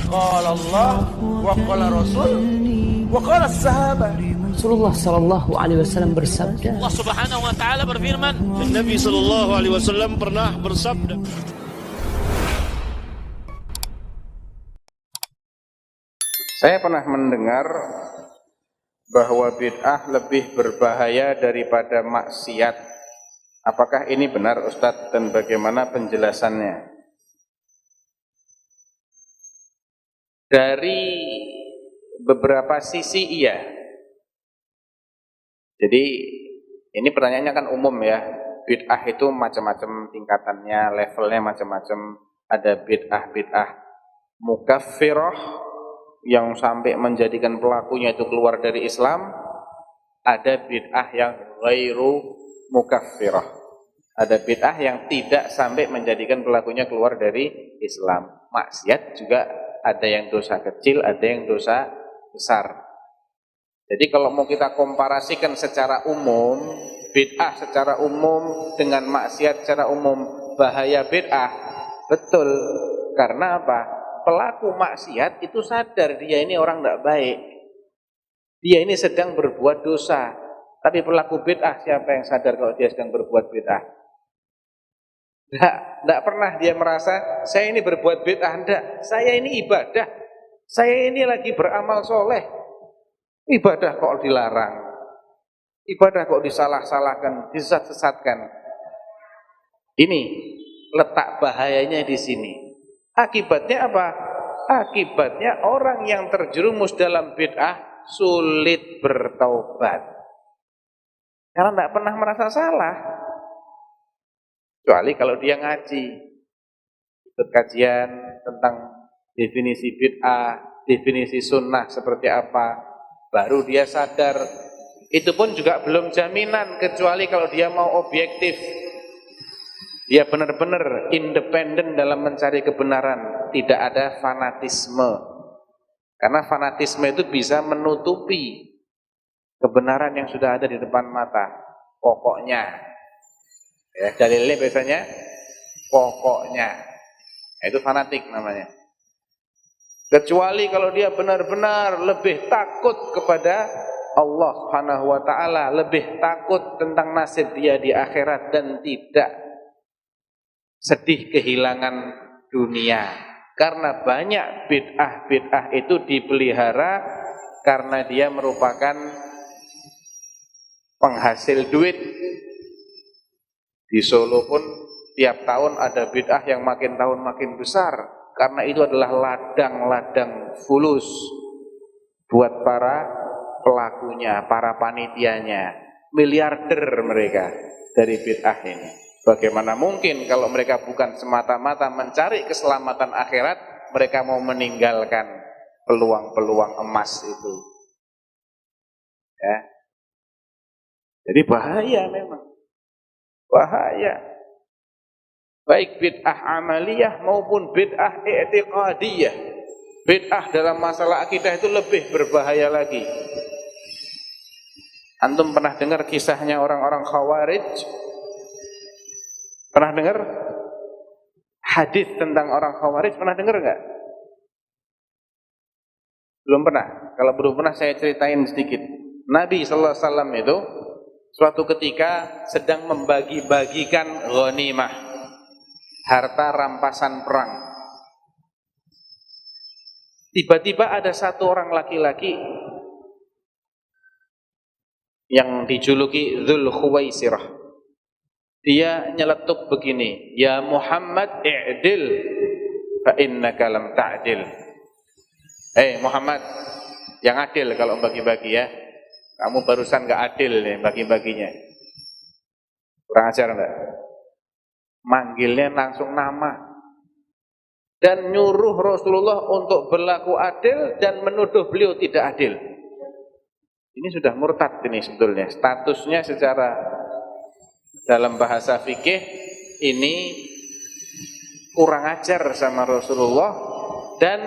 Qala Allah wa qala Rasul wa qala sahabat. Rasulullah sallallahu alaihi wasallam bersabda. Allah Subhanahu wa taala berfirman, Nabi sallallahu alaihi wasallam pernah bersabda. Saya pernah mendengar bahwa bid'ah lebih berbahaya daripada maksiat. Apakah ini benar, Ustadz, dan bagaimana penjelasannya? Dari beberapa sisi iya. Jadi ini pertanyaannya kan umum ya. Bid'ah itu macam-macam tingkatannya, levelnya macam-macam. Ada bid'ah mukaffirah yang sampai menjadikan pelakunya itu keluar dari Islam. Ada bid'ah yang ghairu mukaffirah. Ada bid'ah yang tidak sampai menjadikan pelakunya keluar dari Islam. Maksiat juga ada yang dosa kecil, ada yang dosa besar. Jadi kalau mau kita komparasikan secara umum, bid'ah secara umum dengan maksiat secara umum, bahaya bid'ah, betul. Karena apa? Pelaku maksiat itu sadar dia ini orang tidak baik. Dia ini sedang berbuat dosa. Tapi pelaku bid'ah, siapa yang sadar kalau dia sedang berbuat bid'ah? Tidak pernah dia merasa, saya ini berbuat bid'ah. Tidak, saya ini ibadah. Saya ini lagi beramal soleh. Ibadah kok dilarang. Ibadah kok disalah-salahkan, disesatkan. Ini letak bahayanya di sini. Akibatnya apa? Akibatnya orang yang terjerumus dalam bid'ah sulit bertaubat. Karena tidak pernah merasa salah. Kecuali kalau dia ngaji, ikut kajian tentang definisi bid'ah, definisi sunnah seperti apa, baru dia sadar. Itu pun juga belum jaminan, kecuali kalau dia mau objektif. Dia benar-benar independen dalam mencari kebenaran, tidak ada fanatisme. Karena fanatisme itu bisa menutupi kebenaran yang sudah ada di depan mata. Pokoknya, ya, dalilnya biasanya pokoknya. Itu fanatik namanya. Kecuali kalau dia benar-benar lebih takut kepada Allah Subhanahu wa taala, lebih takut tentang nasib dia di akhirat dan tidak sedih kehilangan dunia. Karena banyak bid'ah itu dipelihara karena dia merupakan penghasil duit. Di Solo pun tiap tahun ada bid'ah yang makin tahun makin besar, karena itu adalah ladang-ladang fulus buat para pelakunya, para panitianya. Miliarder mereka dari bid'ah ini. Bagaimana mungkin kalau mereka bukan semata-mata mencari keselamatan akhirat, mereka mau meninggalkan peluang-peluang emas itu. Ya. Jadi bahaya memang. Bahaya. Baik bid'ah amaliyah maupun bid'ah i'tiqadiyah. Bid'ah dalam masalah akidah itu lebih berbahaya lagi. Antum pernah dengar kisahnya orang-orang Khawarij? Pernah dengar hadis tentang orang Khawarij? Pernah dengar enggak? Belum pernah. Kalau belum pernah saya ceritain sedikit. Nabi sallallahu alaihi wasallam itu suatu ketika sedang membagi-bagikan ghanimah, harta rampasan perang. Tiba-tiba ada satu orang laki-laki yang dijuluki Dzul Khuwaisirah. Dia nyeletuk begini, ya Muhammad i'dil fa innaka lam ta'dil. Muhammad, yang adil kalau bagi-bagi ya. Kamu barusan gak adil nih bagi-baginya. Kurang ajar enggak? Manggilnya langsung nama. Dan nyuruh Rasulullah untuk berlaku adil dan menuduh beliau tidak adil. Ini sudah murtad ini sebetulnya. Statusnya secara dalam bahasa fikih ini kurang ajar sama Rasulullah dan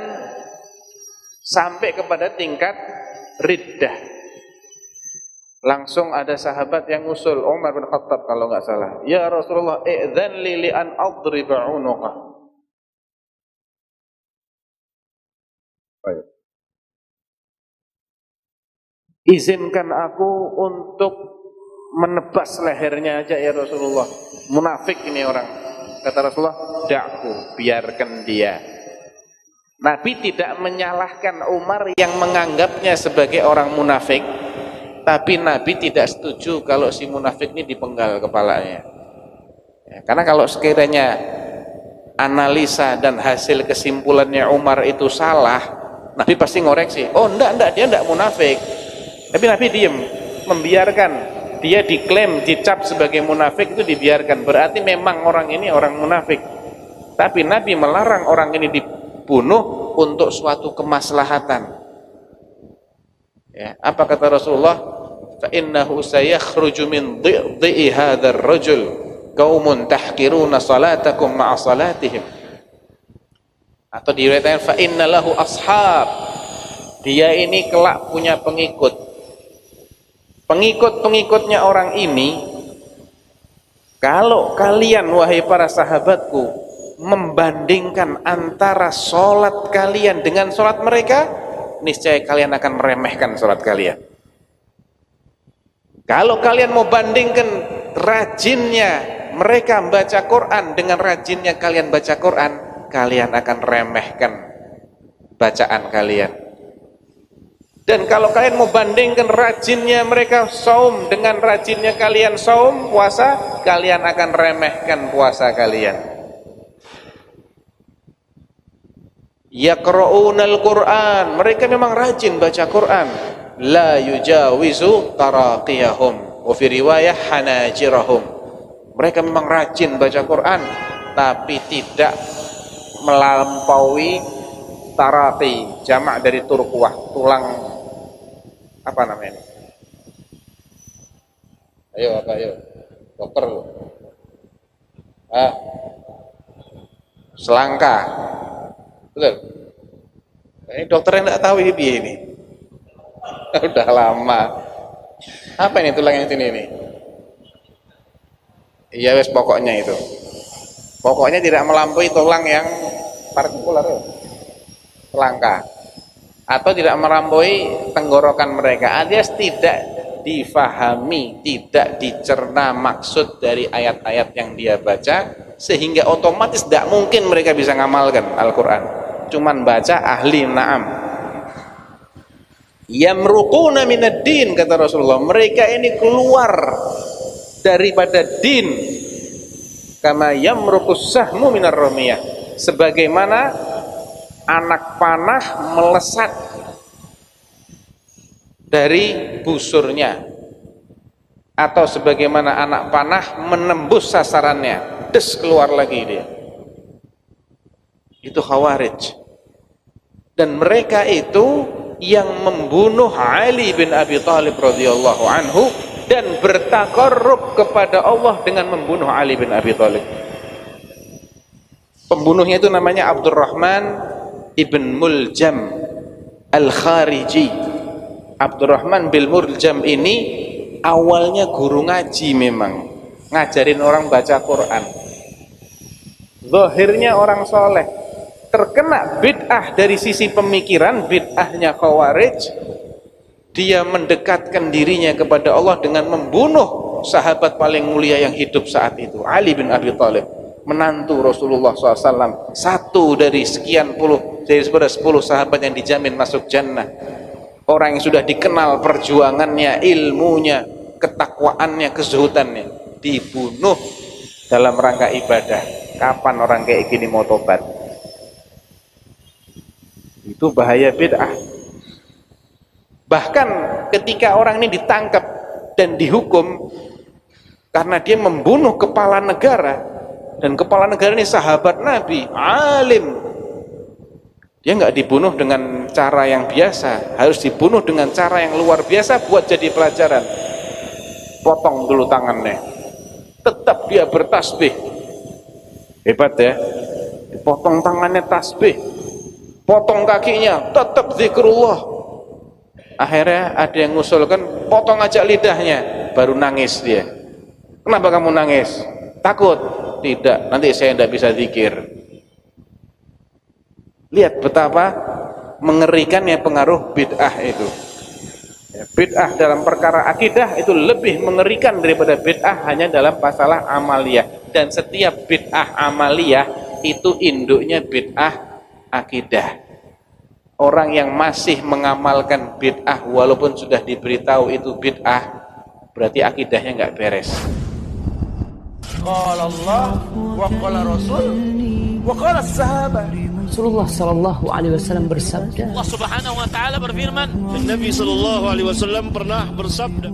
sampai kepada tingkat riddah. Langsung ada sahabat yang usul, Umar bin Khattab kalau nggak salah, ya Rasulullah, i'dzan li an adriba unuqah. Baik. Izinkan aku untuk menebas lehernya aja ya Rasulullah. Munafik ini orang. Kata Rasulullah, da'ku, biarkan dia. Nabi tidak menyalahkan Umar yang menganggapnya sebagai orang munafik, tapi Nabi tidak setuju kalau si munafik ini dipenggal kepalanya. Ya, karena kalau sekiranya analisa dan hasil kesimpulannya Umar itu salah, Nabi pasti ngoreksi. Oh enggak, dia enggak munafik. Tapi Nabi diem, membiarkan dia diklaim, dicap sebagai munafik, itu dibiarkan. Berarti memang orang ini orang munafik. Tapi Nabi melarang orang ini dibunuh untuk suatu kemaslahatan. Ya, apa kata Rasulullah? Fa innahu sayakhruju min dhi'i hadzal rajul qaumun tahqiruna salatakum ma'a salatihim. Atau diriwayatkan fa inna lahu ashab. Dia ini kelak punya pengikut. Pengikut-pengikutnya orang ini, kalau kalian wahai para sahabatku membandingkan antara sholat kalian dengan sholat mereka, niscaya kalian akan meremehkan sholat kalian. Kalau kalian mau bandingkan rajinnya mereka membaca Quran dengan rajinnya kalian baca Quran, kalian akan remehkan bacaan kalian. Dan kalau kalian mau bandingkan rajinnya mereka saum dengan rajinnya kalian saum, puasa, kalian akan remehkan puasa kalian. Yaqra'unal Qur'an, mereka memang rajin baca Quran. La yujawizu taraqiyahum, wa fi riwayah hanajirahum. Mereka memang rajin baca Quran, tapi tidak melampaui taraqi, jamak dari turquwah, tulang apa namanya? Ayo, dokter lu. Selangka. Betul. Ini dokter yang enggak tahu ini. Udah lama. Apa ini tulang yang sini ini? Iya wes pokoknya itu. Pokoknya tidak melampaui tulang yang partikular ya. Selangka. Atau tidak melampaui tenggorokan mereka, alias tidak difahami, tidak dicerna maksud dari ayat-ayat yang dia baca, sehingga otomatis tidak mungkin mereka bisa ngamalkan Al-Quran. Cuman baca ahli na'am. Yamruquna minad din, kata Rasulullah, mereka ini keluar daripada din, kama yamruqus sahmu minar ramiyah, sebagaimana anak panah melesat dari busurnya, atau sebagaimana anak panah menembus sasarannya, des keluar lagi dia. Itu Khawarij. Dan mereka itu yang membunuh Ali bin Abi Thalib radhiyallahu anhu dan bertaqarrub kepada Allah dengan membunuh Ali bin Abi Thalib. Pembunuhnya itu namanya Abdurrahman Ibn Muljam Al-Khariji. Abdurrahman bin Muljam ini awalnya guru ngaji, memang ngajarin orang baca Quran. Zahirnya orang soleh, terkena bid'ah dari sisi pemikiran, bid'ahnya Khawarij. Dia mendekatkan dirinya kepada Allah dengan membunuh sahabat paling mulia yang hidup saat itu, Ali bin Abi Thalib, menantu Rasulullah SAW, satu dari sekian puluh, dari 10 sahabat yang dijamin masuk jannah. Orang yang sudah dikenal perjuangannya, ilmunya, ketakwaannya, kezuhudannya, dibunuh dalam rangka ibadah. Kapan orang kayak gini mau tobat? Itu bahaya bid'ah. Bahkan ketika orang ini ditangkap dan dihukum karena dia membunuh kepala negara, dan kepala negara ini sahabat Nabi, alim, dia nggak dibunuh dengan cara yang biasa, harus dibunuh dengan cara yang luar biasa buat jadi pelajaran. Potong dulu tangannya, tetap dia bertasbih, hebat ya. Potong tangannya tasbih, potong kakinya tetap zikrullah. Akhirnya ada yang ngusulkan, potong aja lidahnya, baru nangis dia. Kenapa kamu nangis? Takut? Tidak, nanti saya tidak bisa zikir. Lihat betapa mengerikannya pengaruh bid'ah itu. Ya, bid'ah dalam perkara akidah itu lebih mengerikan daripada bid'ah hanya dalam masalah amaliyah. Dan setiap bid'ah amaliyah itu induknya bid'ah akidah. Orang yang masih mengamalkan bid'ah walaupun sudah diberitahu itu bid'ah, berarti akidahnya nggak beres. Qala Allah wa qala Rasul wa qala sahabat. Rasulullah sallallahu alaihi wasallam bersabda, Allah Subhanahu wa taala berfirman, Nabi sallallahu alaihi wasallam pernah bersabda,